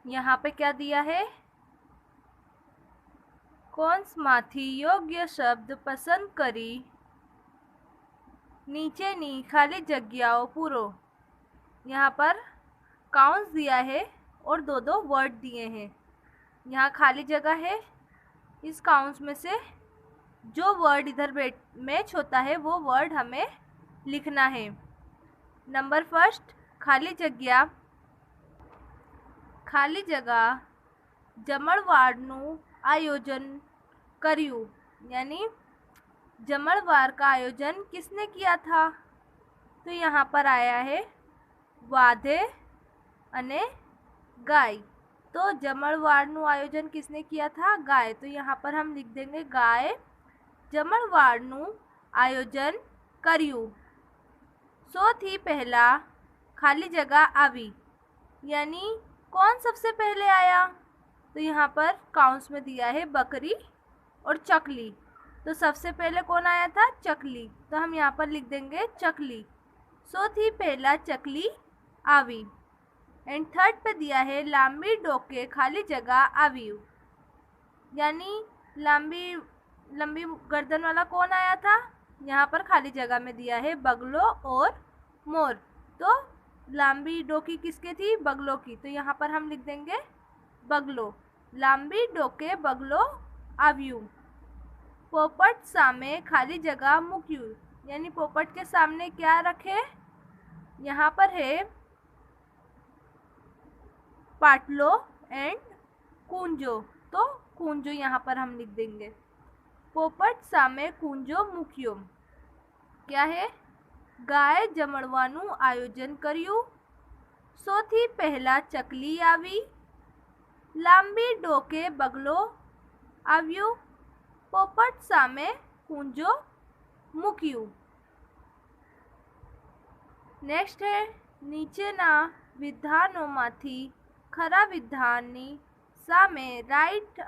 यहाँ पे क्या दिया है, कौंसमाथी योग्य शब्द पसंद करी, नीचेनी खाली जग्याओं पूरो। यहाँ पर काउंट्स दिया है और दो दो वर्ड दिए हैं। यहाँ खाली जगह है, इस काउंट्स में से जो वर्ड इधर मैच होता है वो वर्ड हमें लिखना है। नंबर फर्स्ट, खाली जगह जमणवारનું आयोजन કર્યું, यानी जमणवार का आयोजन किसने किया था? तो यहाँ पर आया है वाधे अने गाय। तो जमणवारનું आयोजन किसने किया था? गाय। तो यहाँ पर हम लिख देंगे गाय जमणवारનું आयोजन કર્યું। सौथी पहला खाली जगह आवी, यानी कौन सबसे पहले आया? तो यहाँ पर काउंट्स में दिया है बकरी और चकली। तो सबसे पहले कौन आया था? चकली। तो हम यहाँ पर लिख देंगे चकली। सौथी पहला चकली आवी। एंड थर्ड पे दिया है लांबी डोके खाली जगह आव्यू, यानी लंबी गर्दन वाला कौन आया था? यहाँ पर खाली जगह में दिया है बगलो और मोर। तो लांबी डोकी किसके थी? बगलो की। तो यहाँ पर हम लिख देंगे बगलो। लांबी डोके बगलो आव्यू। पोपट सामे खाली जगह मुक्यू, यानी पोपट के सामने क्या रखे? यहाँ पर है पाटलो एंड कुंजो। तो कुंजो यहाँ पर हम लिख देंगे। पोपट सामे कुंजो मुक्यो क्या है? गाय जमणवानु आयोजन कर्यु। सौथी पहला चकली आवी। लांबी डोके बगलो आव्यू। पोपट सामे कुंजो मुक्यु। नेक्स्ट है नीचेना विधानोमांथी खरा विधाननी सामे राइट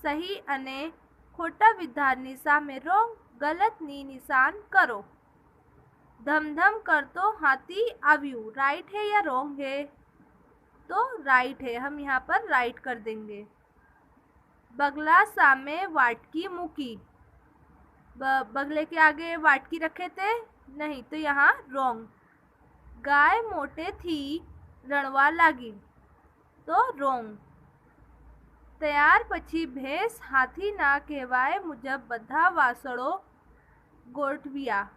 सही अने खोटा विधाननी सामे रोंग गलतनी निशान करो। धमधम करतो हाथी आव्यू, राइट है या रोंग है? तो राइट है, हम यहाँ पर राइट कर देंगे। बगला सामे वाटकी मुकी, बगले के आगे वाटकी रखे थे? नहीं, तो यहाँ रोंग। गाय मोटे थी रणवा लागी, तो रोंग। तैयार पछी भैंस हाथी ना कहेवाय मुजब बधा वासड़ो गोठविया,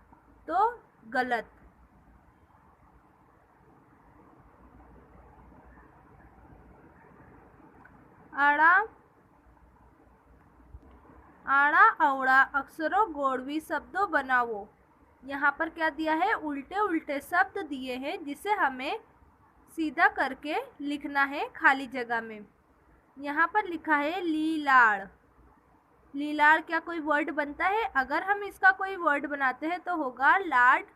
तो गलत। आड़ा अवड़ा अक्षरों गोड़वी शब्दों बनावो। यहाँ पर क्या दिया है? उल्टे उल्टे शब्द दिए हैं जिसे हमें सीधा करके लिखना है खाली जगह में। यहाँ पर लिखा है लीलाड़। लीलाड़ क्या कोई वर्ड बनता है? अगर हम इसका कोई वर्ड बनाते हैं तो होगा लाड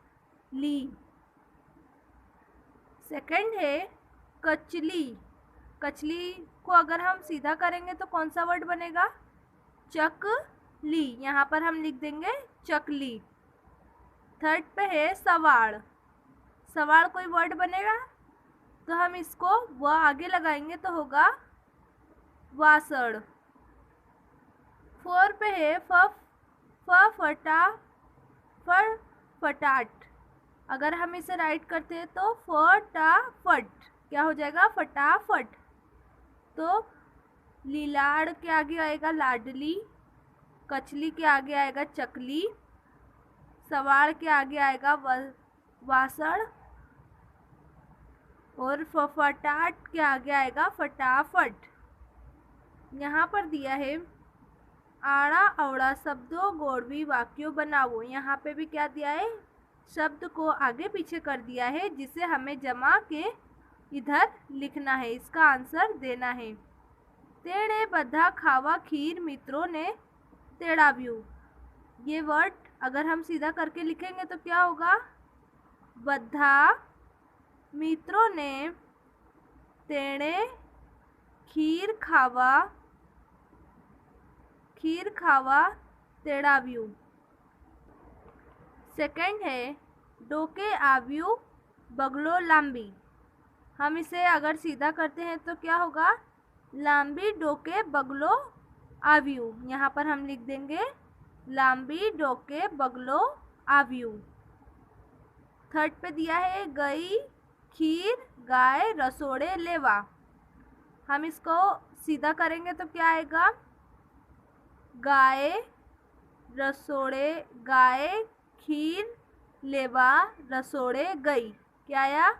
ली। सेकंड है कचली। कचली को अगर हम सीधा करेंगे तो कौन सा वर्ड बनेगा? चकली। यहाँ पर हम लिख देंगे चकली। थर्ड पे है सवाड़। सवाड़ कोई वर्ड बनेगा? तो हम इसको व आगे लगाएंगे तो होगा वासड़। फोर पे है फटाफट। अगर हम इसे राइट करते हैं तो फटाफट क्या हो जाएगा? फटाफट। तो लीलाड़ के आगे आएगा लाडली, कचली के आगे आएगा चकली, सवाड़ के आगे आएगा वासड़ और फटाट के आगे आएगा फटाफट। यहाँ पर दिया है आड़ा अवड़ा शब्दों गोड़वी वाक्यों बनाओ। यहाँ पे भी क्या दिया है? शब्द को आगे पीछे कर दिया है जिसे हमें जमा के इधर लिखना है, इसका आंसर देना है। तेड़े बधा खावा खीर मित्रों ने तेड़ाव्यू। ये वर्ड अगर हम सीधा करके लिखेंगे तो क्या होगा? बधा मित्रों ने तेड़े खीर खावा तेड़ाव्यू। सेकंड है डोके आव्यू बगलो लांबी। हम इसे अगर सीधा करते हैं तो क्या होगा, लांबी डोके बगलो आव्यू। यहाँ पर हम लिख देंगे लांबी डोके बगलो आव्यू। थर्ड पे दिया है गई खीर गाय रसोड़े लेवा। हम इसको सीधा करेंगे तो क्या आएगा, गाय रसोड़े गाय खीर लेवा रसोड़े गई। क्या आया,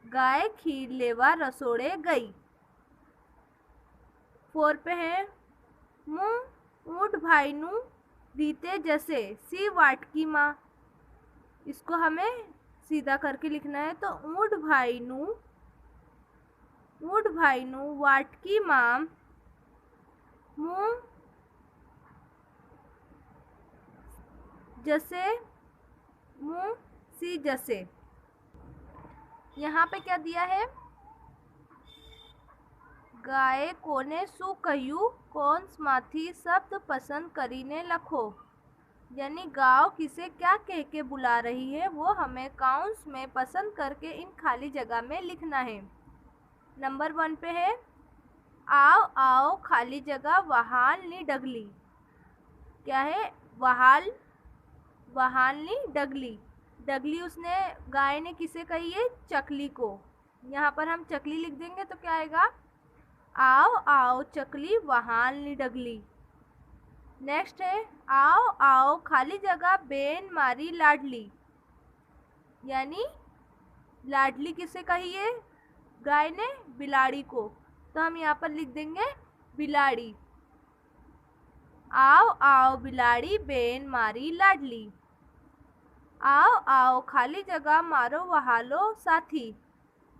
गाय खीर लेवा रसोड़े गई। 4 पे है मुँह ऊँट भाई नू रीते जैसे सी वाटकी माँ। इसको हमें सीधा करके लिखना है तो ऊँट भाई नू वाटकी माँ मुँह जैसे मुँह सी जैसे। यहाँ पे क्या दिया है, गाय कोने सु कहू कौन माथी शब्द पसंद करीने लखो। यानी गाँव किसे क्या कह के बुला रही है वो हमें काउंस में पसंद करके इन खाली जगह में लिखना है। नंबर 1 पे है आओ आओ खाली जगह वहाल नी डगली। क्या है, वहाल वहाल नी डगली। डगली उसने गाय ने किसे कही है, चकली को। यहाँ पर हम चकली लिख देंगे तो क्या आएगा, आओ आओ चकली वहाल नी डगली। नेक्स्ट है आओ आओ खाली जगह बेन मारी लाडली। यानी लाडली किसे कही है, गाय ने बिलाड़ी को, तो हम यहाँ पर लिख देंगे बिलाड़ी। आओ आओ बिलाड़ी बेन मारी लाडली। आओ आओ खाली जगह मारो वहालो साथी।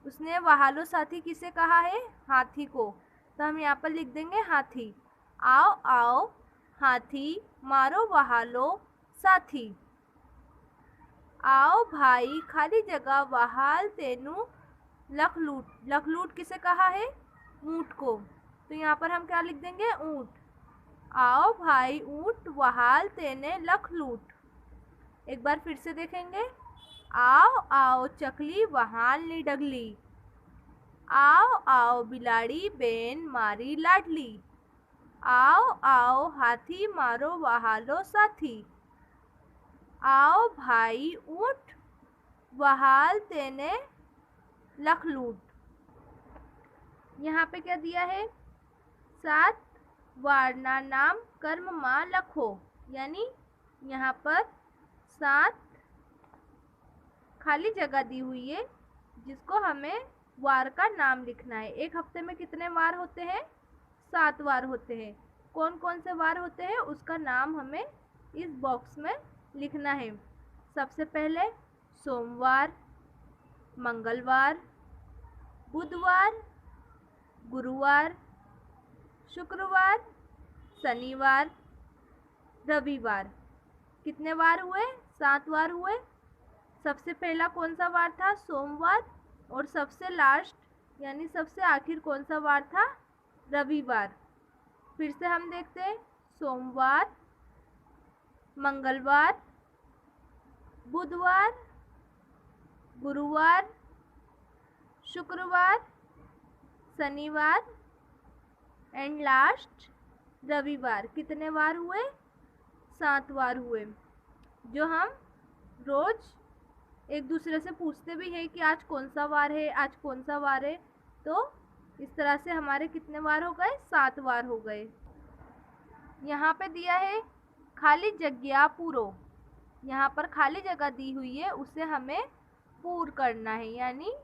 उसने वहालो साथी किसे कहा है, हाथी को, तो हम यहाँ पर लिख देंगे हाथी। आओ आओ हाथी मारो वहालो साथी। आओ भाई खाली जगह वहाल तेनू लखलूट। लखलूट किसे कहा है, ऊँट को, तो यहाँ पर हम क्या लिख देंगे, ऊँट। आओ भाई ऊँट वहाल तेने लखलूट। एक बार फिर से देखेंगे, आओ आओ चकली वहाल नी डगली। आओ आओ बिलाड़ी बेन मारी लाडली। आओ आओ हाथी मारो वहालो साथी। आओ भाई ऊँट वहाल तेने लखलूट। यहाँ पे क्या दिया है, 7 वारना नाम कर्म माँ लखो। यानी यहाँ पर 7 खाली जगह दी हुई है जिसको हमें वार का नाम लिखना है। एक हफ्ते में कितने वार होते हैं, 7 वार होते हैं। कौन कौन से वार होते हैं उसका नाम हमें इस बॉक्स में लिखना है। सबसे पहले सोमवार, मंगलवार, बुधवार, गुरुवार, शुक्रवार, शनिवार, रविवार। कितने वार हुए, 7 वार हुए। सबसे पहला कौन सा वार था, सोमवार, और सबसे लास्ट यानी सबसे आखिर कौन सा वार था, रविवार। फिर से हम देखते हैं, सोमवार, मंगलवार, बुधवार, गुरुवार, शुक्रवार, शनिवार एंड लास्ट रविवार। कितने वार हुए, 7 वार हुए, जो हम रोज एक दूसरे से पूछते भी हैं कि आज कौन सा वार है, आज कौन सा वार है। तो इस तरह से हमारे कितने वार हो गए, 7 वार हो गए। यहाँ पे दिया है खाली जगह पूरो। यहाँ पर खाली जगह दी हुई है, उसे हमें पूर करना है, यानी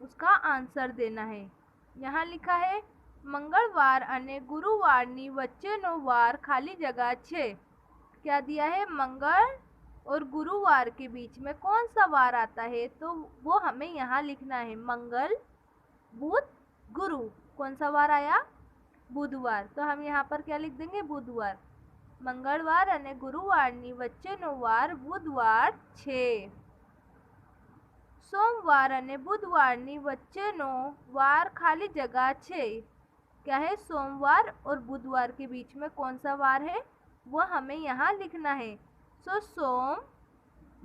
उसका आंसर देना है। यहाँ लिखा है मंगलवार अने गुरुवारनी वच्चेनो वार खाली जगह छे। क्या दिया है, मंगल और गुरुवार के बीच में कौन सा वार आता है, तो वो हमें यहाँ लिखना है मंगल बुध गुरु। कौन सा वार आया, बुधवार, तो हम यहाँ पर क्या लिख देंगे, बुधवार। मंगलवार अने गुरुवारनी वच्चेनो वार बुधवार छे। सोमवार अने बुधवारनी वच्चेनो वार खाली जगह छे। क्या है, सोमवार और बुधवार के बीच में कौन सा वार है, वो हमें यहाँ लिखना है। सो सोम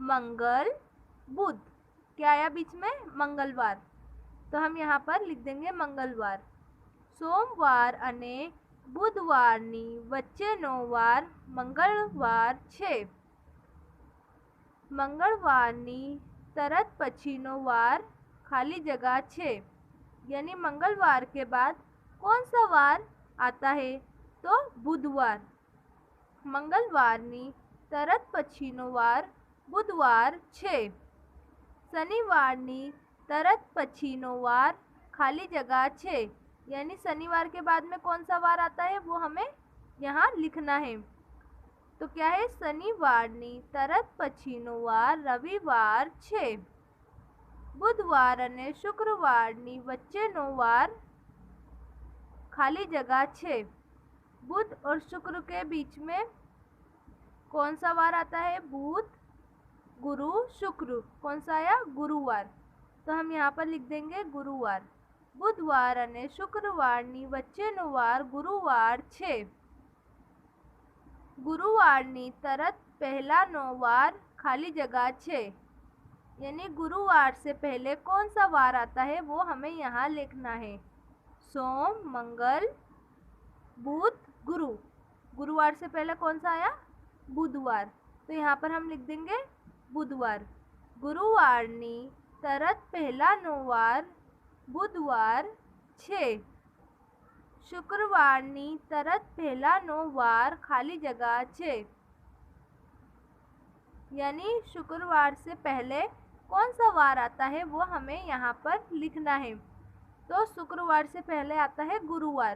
मंगल बुध, क्या आया बीच में, मंगलवार, तो हम यहाँ पर लिख देंगे मंगलवार। सोमवार અને બુધવારની વચ્ચેનો વાર મંગળવાર છે। મંગળવારની તરત પછીનો વાર खाली जगह છે, यानी मंगलवार के बाद कौन सा वार आता है? तो बुधवार। मंगलवाરની તરત પછીનો વાર बुधवार છે। शनिवाરની તરત પછીનો વાર खाली जगह છે, यानी शनिवार के बाद में कौन सा वार आता है वो हमें यहाँ लिखना है। तो क्या है? शनिवाરની તરત પછીનો વાર રવિવાર છે। बुधवार અને શુક્રવારની વચ્ચેનો વાર खाली जगह છે। बुध और शुक्र के बीच में कौन सा वार आता है? बुध गुरु शुक्र। कौन सा आया? गुरुवार। तो हम यहाँ पर लिख देंगे गुरुवार। बुधवार અને શુક્રવારની વચ્ચેનો વાર ગુરુવાર છે। ગુરુવારની તરત પહેલાનો વાર खाली जगह છે, यानी गुरुवार से पहले कौन सा वार आता है वो हमें यहाँ लिखना है। सोम मंगल बुध गुरु। गुरुवार से पहले कौन सा आया? बुधवार। तो यहाँ पर हम लिख देंगे बुधवार। गुरुवाરની તરત પહેલાનો વાર बुधवार છે। શુક્રવારની તરત પહેલાનો વાર खाली जगह છે, यानी शुक्रवार से पहले कौन सा वार आता है वो हमें यहाँ पर लिखना है। तो शुक्रवार से पहले आता है गुरुवार।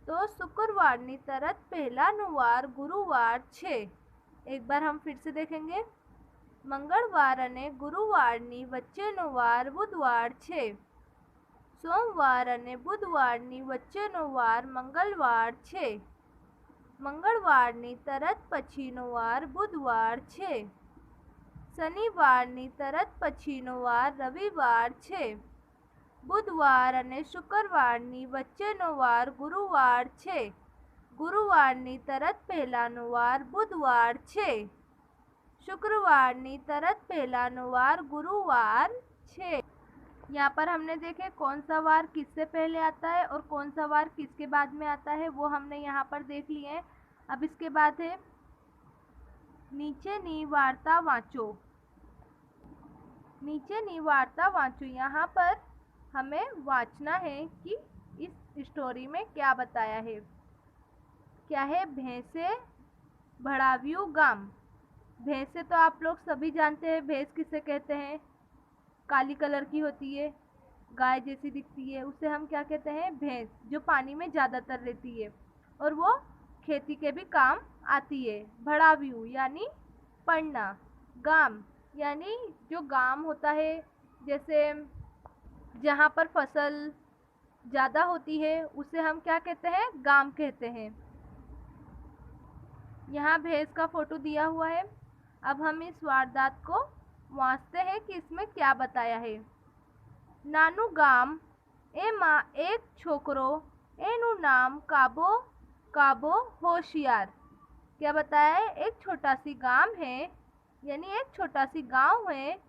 तो शुक्रवाરની તરત પહેલાનો વાર ગુરુવાર છે। एक बार हम फिर से देखेंगे। मंगलवार અને ગુરુવારની વચ્ચેનો વાર બુધવાર છે। સોમવાર અને બુધવારની વચ્ચેનો વાર મંગળવાર છે। મંગળવારની તરત પછીનો વાર બુધવાર છે। શનિવારની તરત પછીનો વાર રવિવાર છે। બુધવાર અને શુક્રવારની વચ્ચેનો વાર ગુરુવાર છે। ગુરુવારની તરત પહેલાનો વાર બુધવાર છે। शुक्रवाરની तरत पहलानो वार गुरुवार छे। यहाँ पर हमने देखे कौन सा वार किससे पहले आता है और कौन सा वार किसके बाद में आता है वो हमने यहाँ पर देख लिए हैं। अब इसके बाद है नीचेनी वार्ता वाँचो। नीचेनी वार्ता वाँचो, यहाँ पर हमें वाँचना है कि इस स्टोरी में क्या बताया है। क्या है? भैंसे भड़ाव्यू गाम। भैंसे तो आप लोग सभी जानते हैं, भैंस किसे कहते हैं? काली कलर की होती है, गाय जैसी दिखती है, उसे हम क्या कहते हैं? भैंस। जो पानी में ज़्यादातर रहती है और वो खेती के भी काम आती है। भड़ाव्यू यानी पढ़ना। गाम यानी जो गाम होता है, जैसे जहाँ पर फसल ज़्यादा होती है उसे हम क्या कहते हैं? गाम कहते हैं। यहाँ भैंस का फोटो दिया हुआ है। अब हम इस वारदात को वाँचते हैं कि इसमें क्या बताया है। नानू गाम एमा एक छोकरो एनु नाम काबो काबो होशियार। क्या बताया है? एक छोटा सी गांव है, यानी एक छोटा सी गांव है।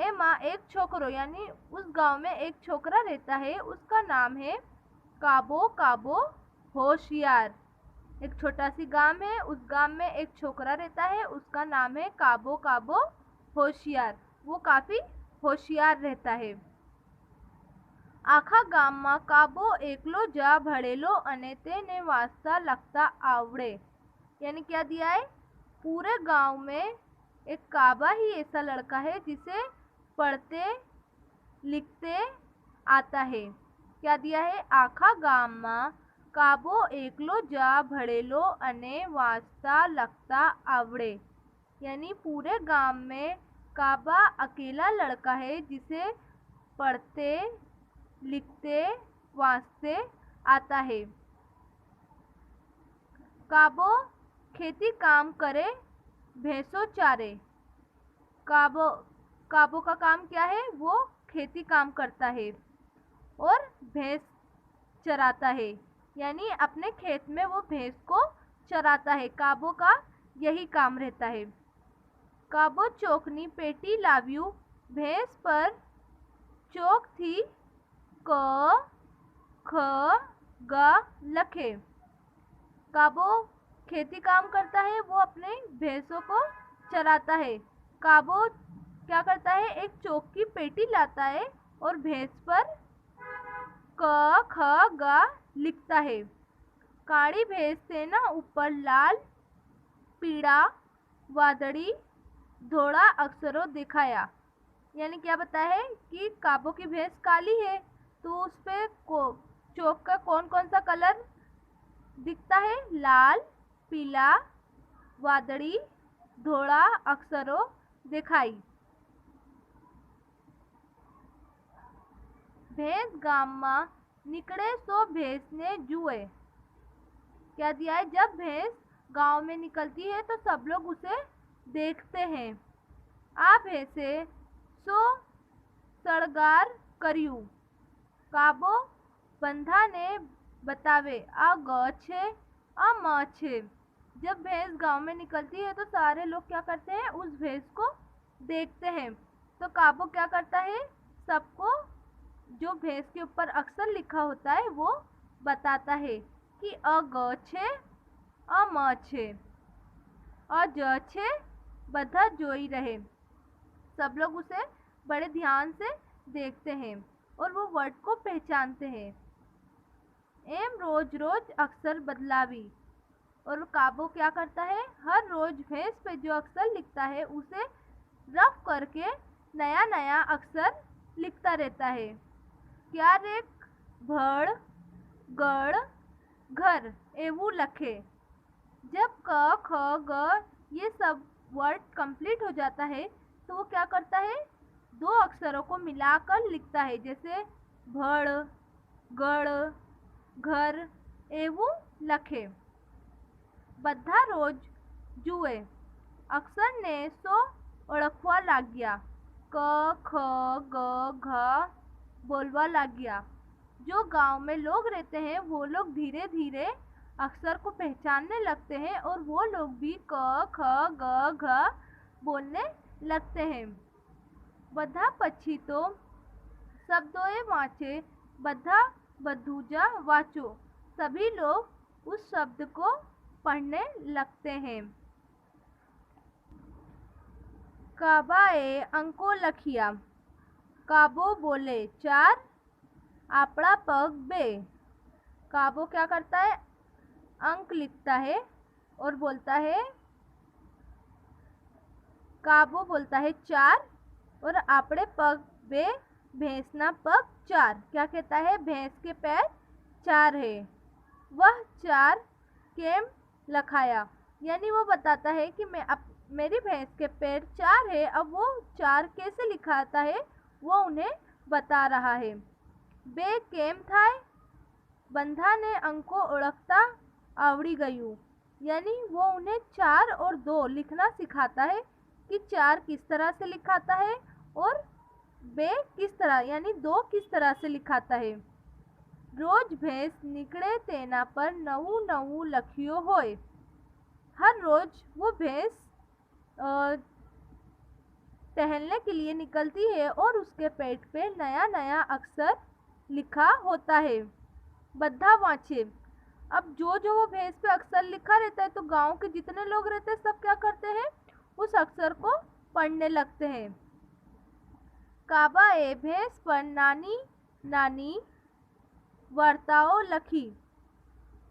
एमा एक छोकरो यानी उस गांव में एक छोकरा रहता है, उसका नाम है काबो काबो होशियार। एक छोटा सी गांव है, उस गांव में एक छोकरा रहता है, उसका नाम है काबो काबो होशियार। वो काफ़ी होशियार रहता है। आखा गामમાં કાબો એકલો જા ભળેલો અને તેને વાંચતા લખતા આવડે। यानी क्या दिया है? पूरे गांव में एक काबा ही ऐसा लड़का है जिसे पढ़ते लिखते आता है। क्या दिया है? आखा गामમાં काबो एकलो जा भड़ेलो अने वाँचता लखता आवड़े। यानी पूरे गांव में काबा अकेला लड़का है जिसे पढ़ते लिखते वाँचते आता है। काबो खेती काम करे भैंसों चारे। काबो काबो का काम क्या है? वो खेती काम करता है और भैंस चराता है, यानी अपने खेत में वो भैंस को चराता है। काबो का यही काम रहता है। काबो चोकनी पेटी लाव्यू भैंस पर चोक थी क ख ग लखे। काबो खेती काम करता है, वो अपने भैंसों को चराता है। काबो क्या करता है, एक चोक की पेटी लाता है और भैंस पर क ख ग लिखता है। काली भैंस से ना ऊपर लाल, पीला, वादड़ी, धोड़ा अक्षरों दिखाया। यानी क्या बताया है कि काबो की भैंस काली है तो उस पे चोक का कौन कौन सा कलर दिखता है, लाल, पीला, वादड़ी, धोड़ा अक्षरों दिखाई। भैंस गाम में निकले सो भैंस ने जुए। क्या दिया है, जब भैंस गांव में निकलती है तो सब लोग उसे देखते हैं। आ भैंसे सो सड़गार करियू। काबो बंधा ने बतावे आ ग छे आ म छे। जब भैंस गांव में निकलती है तो सारे लोग क्या करते हैं, उस भैंस को देखते हैं। तो काबो क्या करता है, सबको जो भैंस के ऊपर अक्षर लिखा होता है वो बताता है कि अ ग छे, अ म छे, अ ज छे, बधा जोई रहे। सब लोग उसे बड़े ध्यान से देखते हैं और वो वर्ड को पहचानते हैं। एम रोज रोज अक्षर बदलावी। और काबो क्या करता है, हर रोज भैंस पे जो अक्षर लिखता है उसे रफ करके नया नया अक्षर लिखता रहता है। क्या रे भड़ गड़ घर एवू लखे। जब क ख ग ये सब वर्ड कंप्लीट हो जाता है तो वो क्या करता है, दो अक्षरों को मिलाकर लिखता है, जैसे भड़ गड़ घर एवू लखे। बधा रोज जुए। अक्षर ने सो ओळखवा लाग्या। क ख ग घ बोलवा लाग्या। जो गांव में लोग रहते हैं वो लोग धीरे धीरे अक्षर को पहचानने लगते हैं और वो लोग भी क ख ग घ बोलने लगते हैं। बधा पछी तो शब्दों वाचे, बधा बधूजा वाचो। सभी लोग उस शब्द को पढ़ने लगते हैं। काबाए अंको लखिया। काबो बोले 4, आपड़ा पग 2। काबो क्या करता है, अंक लिखता है और बोलता है, काबो बोलता है 4 और आपड़े पग 2, भैंसना पग 4। क्या कहता है, भैंस के पैर 4 है। वह 4 केम लखाया। यानी वो बताता है कि मेरी भैंस के पैर 4 है, अब वो 4 कैसे लिखाता है वो उन्हें बता रहा है। बे केम थाय। बंधा ने अंको ओळखता आवड़ी गयू। यानी वो उन्हें 4 और 2 लिखना सिखाता है कि 4 किस तरह से लिखाता है और बे किस तरह यानी 2 किस तरह से लिखाता है। रोज भैंस निकले तेना पर नवू नवू लखियो होय। हर रोज वो भैंस टहलने के लिए निकलती है और उसके पेट पे नया नया अक्षर लिखा होता है। बद्धा वाचे। अब जो वो भैंस पे अक्षर लिखा रहता है तो गांव के जितने लोग रहते हैं सब क्या करते हैं, उस अक्षर को पढ़ने लगते हैं। काबा ए भैंस पर नानी नानी वार्ताओं लखी।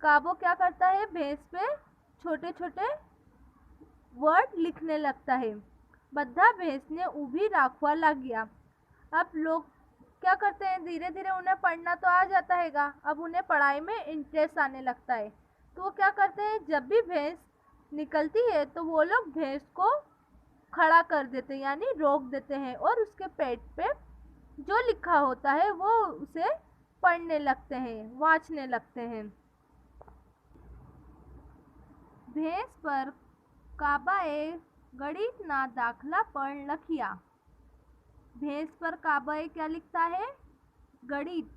काबो क्या करता है, भैंस पे छोटे छोटे वर्ड लिखने लगता है। बद्धा भैंस ने उभी राखवा लग गया। अब लोग क्या करते हैं, धीरे धीरे उन्हें पढ़ना तो आ जाता हैगा, अब उन्हें पढ़ाई में इंटरेस्ट आने लगता है। तो वो क्या करते हैं, जब भी भैंस निकलती है तो वो लोग भैंस को खड़ा कर देते हैं यानी रोक देते हैं और उसके पेट पे जो लिखा होता है वो उसे पढ़ने लगते हैं, वाँचने लगते हैं। भैंस पर काबाए गणित ना दाखला पढ़ लखिया। भैंस पर काबाए क्या लिखता है, गणित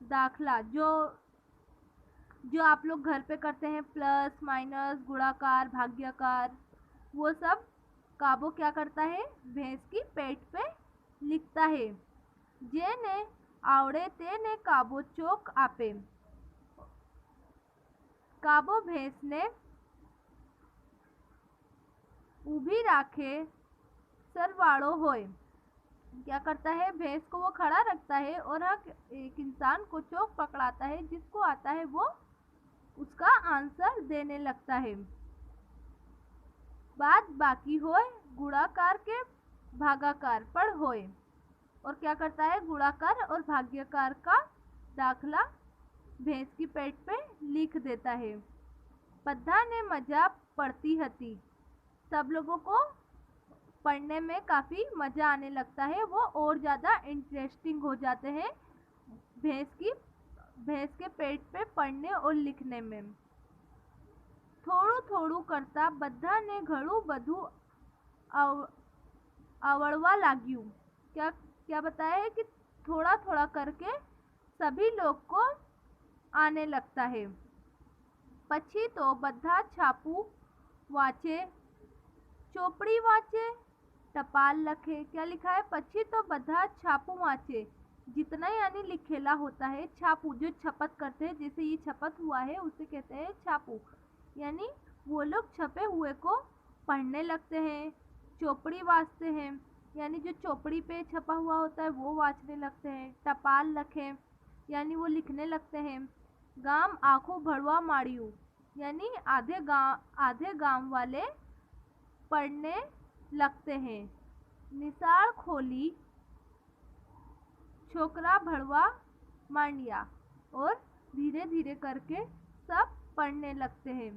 दाखला, जो आप लोग घर पे करते हैं, प्लस माइनस गुणाकार भाग्यकार, वो सब काबो क्या करता है, भैंस की पेट पे लिखता है। जेने आवड़े तेने काबो चोक आपे। काबो भैंस ने ऊभी राखे सरवाड़ो होय। क्या करता है, भैंस को वो खड़ा रखता है और एक इंसान को चोक पकड़ाता है, जिसको आता है वो उसका आंसर देने लगता है। बात बाकी होय गुणाकार के भागाकार पर होय। और क्या करता है, गुणाकार और भाग्यकार का दाखला भैंस की पेट पे लिख देता है। बद्धा ने मजा पड़ती हती। सब लोगों को पढ़ने में काफ़ी मज़ा आने लगता है, वो और ज़्यादा इंटरेस्टिंग हो जाते हैं भैंस के पेट पे पढ़ने और लिखने में। थोड़ू थोड़ू करता बद्धा ने घणू बधु आवड़वा लाग्यू। क्या क्या बताया है कि थोड़ा थोड़ा करके सभी लोग को आने लगता है। पछी तो बद्धा छापू वाचे, चोपड़ी वाचे, टपाल लखे। क्या लिखा है, पछी तो बद्धा छापू वाचे, जितना यानी लिखेला होता है। छापू जो छपत करते हैं, जैसे ये छपत हुआ है उसे कहते हैं छापू, यानी वो लोग छपे हुए को पढ़ने लगते हैं। चोपड़ी वाचते हैं, यानी जो चोपड़ी पे छपा हुआ होता है वो वाचने लगते हैं। टपाल लखे, यानी वो लिखने लगते हैं। गाम आँखों भरवा माड़ियू, यानी आधे गांव वाले पढ़ने लगते हैं। निसार खोली, छोकरा भरवा मांडिया, और धीरे धीरे करके सब पढ़ने लगते हैं।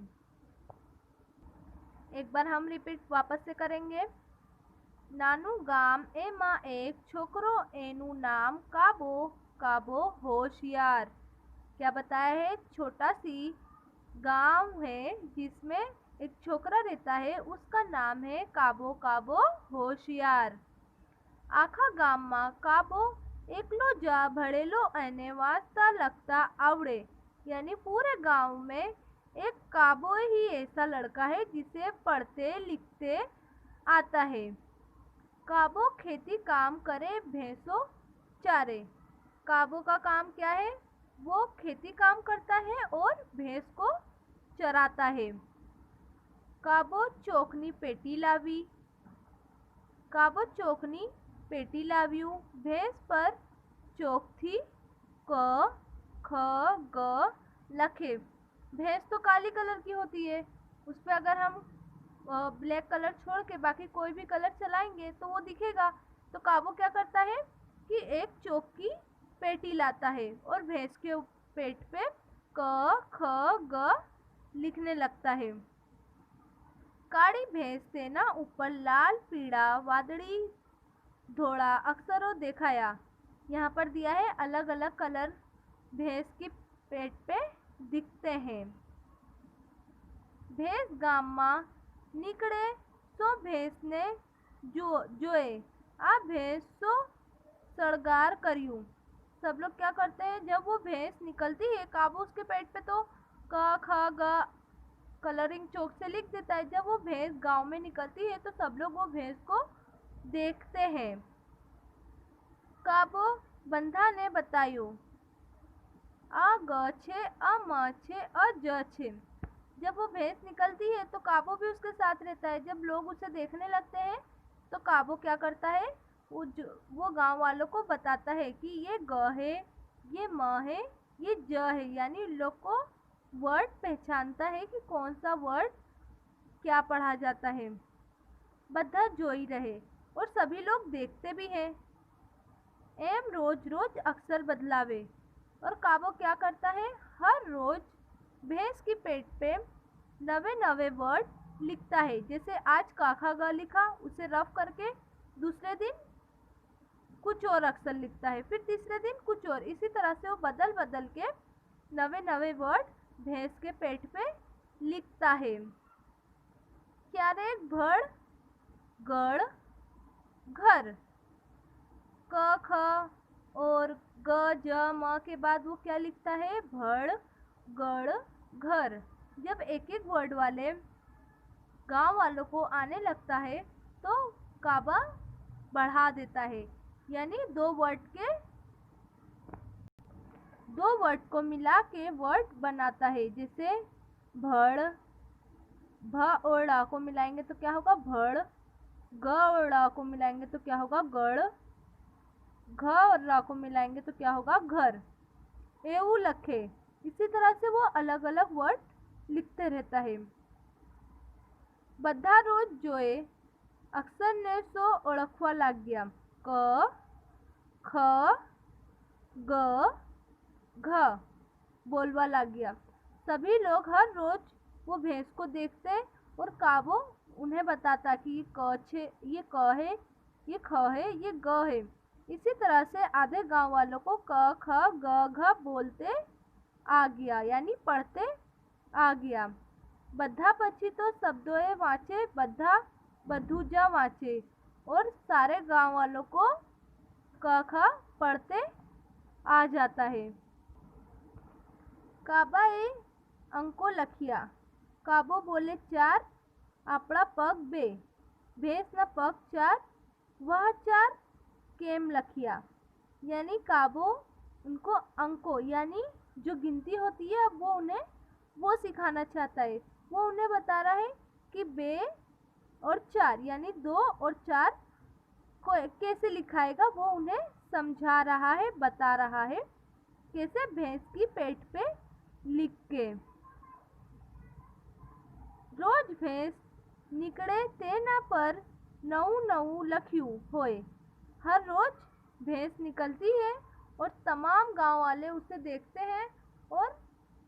एक बार हम रिपीट वापस से करेंगे। नानू गाम ए माँ एक छोकरो एनु नाम काबो, काबो होशियार। क्या बताया है, छोटा सी गांव है जिसमें एक छोकरा रहता है, उसका नाम है काबो, काबो होशियार। आखा गाम मा काबो एकलो जा भड़ेलो अने वांचता लगता आवड़े, यानी पूरे गांव में एक काबो ही ऐसा लड़का है जिसे पढ़ते लिखते आता है। काबो खेती काम करे, भैंसों चारे। काबो का काम क्या है, वो खेती काम करता है और भैंस को चराता है। काबो चोखनी पेटी लावी, काबो चोखनी पेटी लाव्यू। भैंस पर चोक थी, क ख ग लखे। भैंस तो काली कलर की होती है, उस पर अगर हम ब्लैक कलर छोड़ के बाकी कोई भी कलर चलाएंगे तो वो दिखेगा। तो काबो क्या करता है कि एक चोक की पेटी लाता है और भैंस के पेट पे क ख ग लिखने लगता है। काड़ी भैंस तेना ऊपर लाल पीड़ा वादड़ी धोड़ा अक्षरों देखाया। यहाँ पर दिया है अलग अलग कलर भैंस की पेट पे दिखते हैं। भैंस गाम मा निकले सो भैंस ने जोए, आ भैंस सो सड़गार करियू। सब लोग क्या करते हैं, जब वो भैंस निकलती है काबू उसके पेट पे तो क ख ग कलरिंग चौक से लिख देता है। जब वो भैंस गांव में निकलती है तो सब लोग वो भैंस को देखते हैं। काबो बंधा ने बतायो, आ ग छे, अ म छे, अ ज छे। जब वो भैंस निकलती है तो काबो भी उसके साथ रहता है। जब लोग उसे देखने लगते हैं तो काबो क्या करता है, वो गांव वालों को बताता है कि ये ग है, ये म है, ये ज है, यानी लोग को वर्ड पहचानता है कि कौन सा वर्ड क्या पढ़ा जाता है। बद्धा जोई रहे और सभी लोग देखते भी हैं। एम रोज रोज अक्षर बदलावे, और काबो क्या करता है, हर रोज भैंस की पेट पे नवे नवे वर्ड लिखता है। जैसे आज काखा ग लिखा, उसे रफ करके दूसरे दिन कुछ और अक्षर लिखता है, फिर तीसरे दिन कुछ और। इसी तरह से वो बदल बदल के नवे नवे वर्ड भैंस के पेट पे लिखता है। क्यारे भड़ गड़ घर, क ख और ग ज म के बाद वो क्या लिखता है, भड़ गड़ घर। जब एक एक वर्ड वाले गांव वालों को आने लगता है तो काबा बढ़ा देता है, यानी दो वर्ड को मिला के वर्ड बनाता है। जैसे भड़, भ और ड़ को मिलाएंगे तो क्या होगा भड़, ग और ड़ को मिलाएंगे तो क्या होगा गड़, घ और रा को मिलाएंगे तो क्या होगा घर। एऊ लखे, इसी तरह से वो अलग अलग वर्ड लिखते रहता है। બધા રોજ જોએ અક્ષરને સો ઓળખવા લાગ્યા। ક, ખ, ગ, घ बोलवा लागिया। सभी लोग हर रोज वो भैंस को देखते और काबू उन्हें बताता कि ये क छे, ये क है, ये ख है, ये ग है। इसी तरह से आधे गांव वालों को क, ख, ग, घ बोलते आ गया, यानी पढ़ते आ गया। બધા પછી તો શબ્દોએ વાંચે, બધા બધું જ વાંચે और सारे गांव वालों को क ख पढ़ते आ जाता है। काबाए अंको लखिया। काबो बोले 4, आपड़ा पग 2, भैंस ना पग 4, वह 4 केम लखिया। यानी काबो उनको अंको यानी जो गिनती होती है अब वो उन्हें वो सिखाना चाहता है। वो उन्हें बता रहा है कि 2 और 4 यानी 2 और 4 को कैसे लिखाएगा, वो उन्हें समझा रहा है, बता रहा है कैसे भैंस की पेट पे लिख के। रोज भैंस निकले तेना पर नऊ नऊ लख्यू होए। हर रोज भैंस निकलती है और तमाम गांव वाले उसे देखते हैं और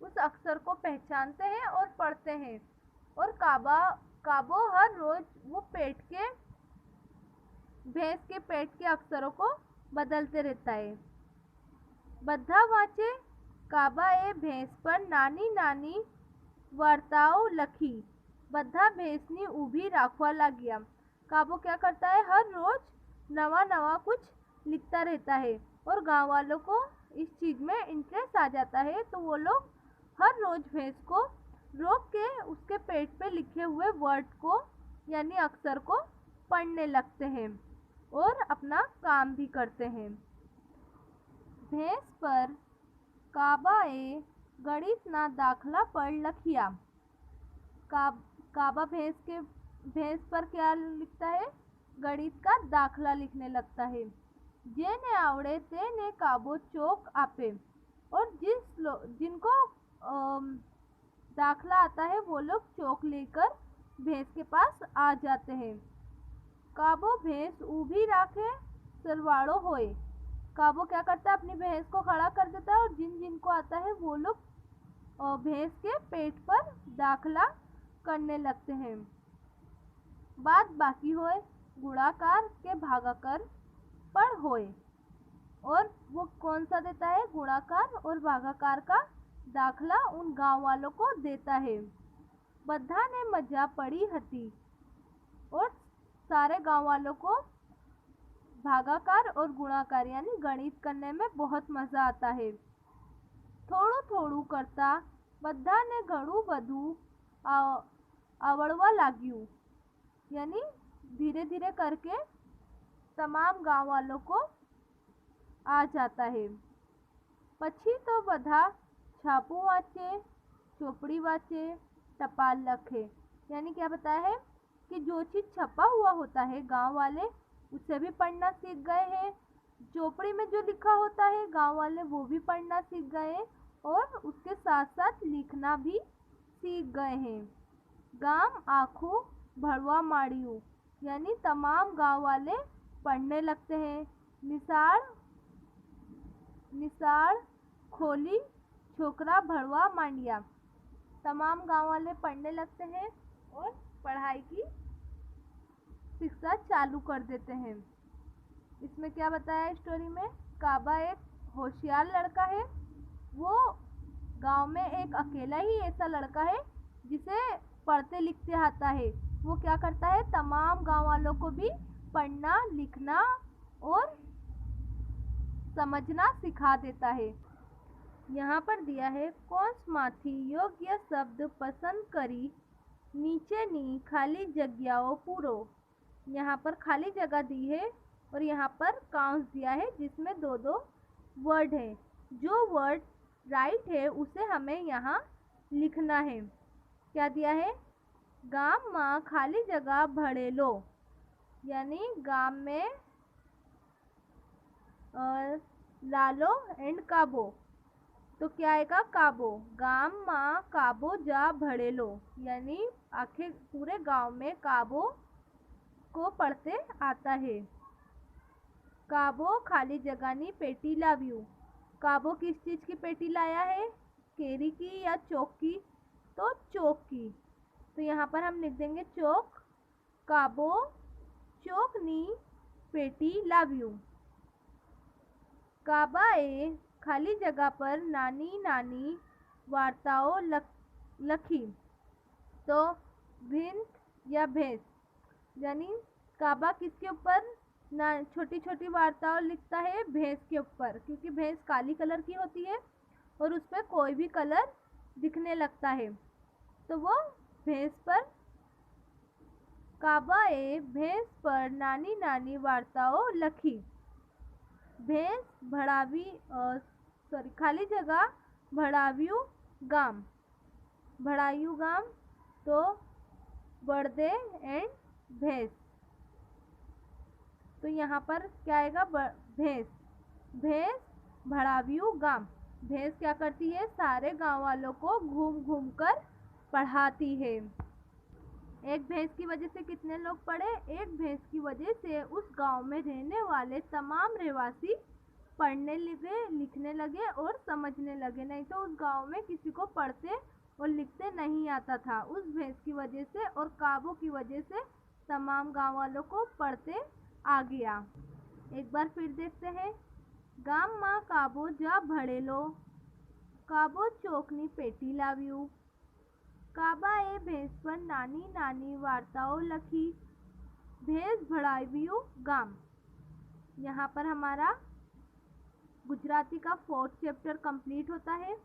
उस अक्षर को पहचानते हैं और पढ़ते हैं। और काबो हर रोज वो भैंस के पेट के अक्षरों को बदलते रहता है। બધા વાંચે કાબાએ ભેંસ પર નાની નાની વાર્તાઓ લખી। બધા ભેંસની ઊભી રાખવા લાગ્યા। काबो क्या करता है, हर रोज नवा नवा कुछ लिखता रहता है और गांव वालों को इस चीज में इंटरेस्ट आ जाता है। तो वो लोग हर रोज भैंस को रोक के उसके पेट पे लिखे हुए वर्ड को यानी अक्षर को पढ़ने लगते हैं और अपना काम भी करते हैं। भैंस पर काबाए गणित ना दाखला पढ़ लखिया। काबा भैंस पर क्या लिखता है, गणित का दाखला लिखने लगता है। जेने आवड़े तेने काबो चौक आपे। और जिनको दाखला आता है वो लोग चौक लेकर भैंस के पास आ जाते हैं। काबो भैंस ऊभी राखे सरवाड़ो होए। काबो क्या करता है, अपनी भैंस को खड़ा कर देता है और जिनको आता है वो लोग भैंस के पेट पर दाखला करने लगते हैं। बात बाकी होए गुणाकार के भागाकार पर होए। और वो कौन सा देता है, गुणाकार और भागाकार का दाखला उन गांव वालों को देता है। बद्धा ने मजा पड़ी हती और सारे गांव वालों को भागाकार और गुणाकार यानी गणित करने में बहुत मजा आता है। थोड़ू थोड़ू करता बद्धा ने घणू बधू आवड़वा लाग्यू। यानी धीरे धीरे करके तमाम गांव वालों को आ जाता है। पछी तो बधा छापू वाँचे, चोपड़ी वाँचे, टपाल लखे। यानी क्या बताया है कि जो चीज़ छपा हुआ होता है गांव वाले उसे भी पढ़ना सीख गए हैं। चोपड़ी में जो लिखा होता है गांव वाले वो भी पढ़ना सीख गए और उसके साथ साथ लिखना भी सीख गए हैं। गाम आँखों भरवा माड़ियू यानी तमाम गांव वाले पढ़ने लगते हैं। निसाड़ खोली छोकरा भरवा मांडिया। तमाम गांव वाले पढ़ने लगते हैं और पढ़ाई की शिक्षा चालू कर देते हैं। इसमें क्या बताया है स्टोरी में, काबा एक होशियार लड़का है। वो गांव में एक अकेला ही ऐसा लड़का है जिसे पढ़ते लिखते आता है। वो क्या करता है, तमाम गांव वालों को भी पढ़ना लिखना और समझना सिखा देता है। यहाँ पर दिया है कौंस माथी योग्य शब्द पसंद करी नीचे नी खाली जगह पूरो। यहाँ पर खाली जगह दी है और यहाँ पर काउंट्स दिया है जिसमें दो दो वर्ड है। जो वर्ड राइट है उसे हमें यहाँ लिखना है। क्या दिया है? गाम माँ खाली जगह भड़ेलो, यानी गाम में लालो एंड काबो। तो क्या आएगा? काबो। गाम माँ काबो जा भड़ेलो, यानी आखिर पूरे गांव में काबो को पढ़ते आता है। काबो खाली जगह नी पेटी लाव्यू। काबो किस चीज़ की पेटी लाया है? केरी की या चौक की? तो चौक की। तो यहाँ पर हम लिख देंगे चौक। काबो चौक नी पेटी लाव्यू। काबा ए खाली जगह पर नानी नानी वार्ताओं लखी। तो भिंत या भैंस, यानी काबा किसके ऊपर छोटी छोटी वार्ताओं लिखता है? भैंस के ऊपर, क्योंकि भैंस काली कलर की होती है और उस पर कोई भी कलर दिखने लगता है, तो वो भैंस पर। काबा ए भैंस पर नानी नानी वार्ताओं लखी। भैंस भड़ावी खाली जगह भड़ाव्यू गाम। भड़ायू गाम, तो बड़दे एंड भैंस। तो यहाँ पर क्या आएगा? भैंस। भैंस भड़ाव्यू गाम। भैंस क्या करती है? सारे गांव वालों को घूम घूम कर पढ़ाती है। एक भैंस की वजह से कितने लोग पढ़े? एक भैंस की वजह से उस गांव में रहने वाले तमाम रहवासी पढ़ने लगे, लिखने लगे और समझने लगे। नहीं तो उस गांव में किसी को पढ़ते और लिखते नहीं आता था। उस भैंस की वजह से और काबो की वजह से तमाम गांव वालों को पढ़ते आ गया। एक बार फिर देखते हैं। गाम माँ काबो जा भड़ेलो, काबो चौकनी पेटी लाव्यू। काबा ए भैंस पर नानी नानी वार्ताओं लखी। भैंस भड़ाव्यू गाम। यहाँ पर हमारा गुजराती का 4th चैप्टर कंप्लीट होता है।